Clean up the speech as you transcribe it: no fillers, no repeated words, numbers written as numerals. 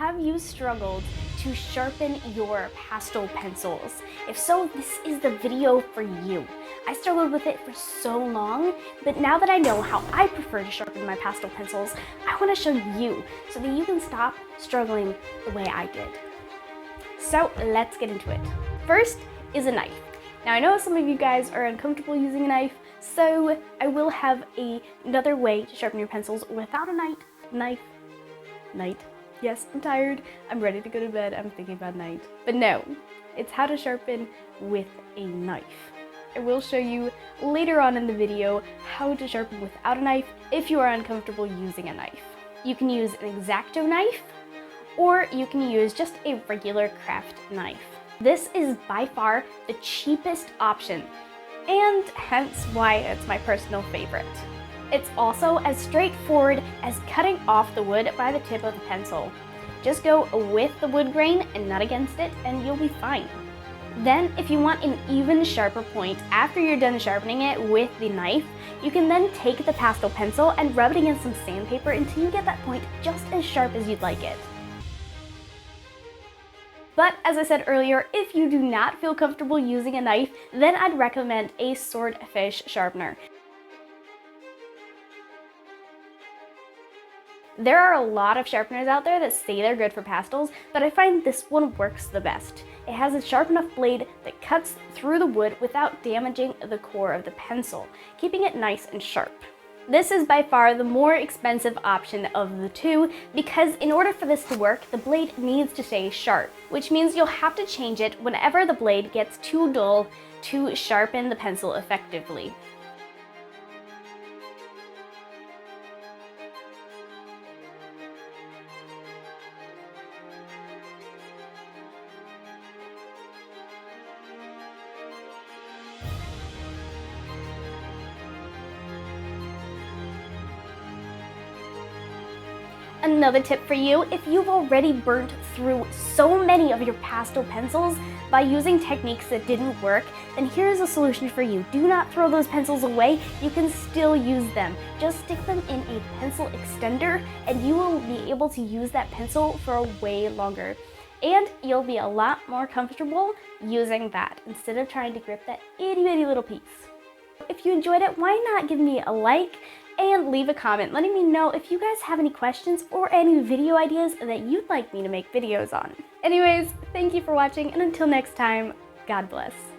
have you struggled to sharpen your pastel pencils? If so, this is the video for you. I struggled with it for so long, but now that I know how I prefer to sharpen my pastel pencils, I want to show you so that you can stop struggling the way I did. So let's get into it. First is a knife. Now I know some of you guys are uncomfortable using a knife, so I will have another way to sharpen your pencils without a knife. Yes, I'm tired, I'm ready to go to bed, I'm thinking about night. But no, it's how to sharpen with a knife. I will show you later on in the video how to sharpen without a knife if you are uncomfortable using a knife. You can use an X-Acto knife, or you can use just a regular craft knife. This is by far the cheapest option, and hence why it's my personal favorite. It's also as straightforward as cutting off the wood by the tip of the pencil. Just go with the wood grain and not against it, and you'll be fine. Then, if you want an even sharper point after you're done sharpening it with the knife, you can then take the pastel pencil and rub it against some sandpaper until you get that point just as sharp as you'd like it. But as I said earlier, if you do not feel comfortable using a knife, then I'd recommend a Swordfish sharpener. There are a lot of sharpeners out there that say they're good for pastels, but I find this one works the best. It has a sharp enough blade that cuts through the wood without damaging the core of the pencil, keeping it nice and sharp. This is by far the more expensive option of the two because in order for this to work, the blade needs to stay sharp, which means you'll have to change it whenever the blade gets too dull to sharpen the pencil effectively. Another tip for you, if you've already burnt through so many of your pastel pencils by using techniques that didn't work, then here's a solution for you. Do not throw those pencils away, you can still use them. Just stick them in a pencil extender and you will be able to use that pencil for way longer. And you'll be a lot more comfortable using that instead of trying to grip that itty bitty little piece. If you enjoyed it, why not give me a like and leave a comment letting me know if you guys have any questions or any video ideas that you'd like me to make videos on. Anyways, thank you for watching, and until next time, God bless.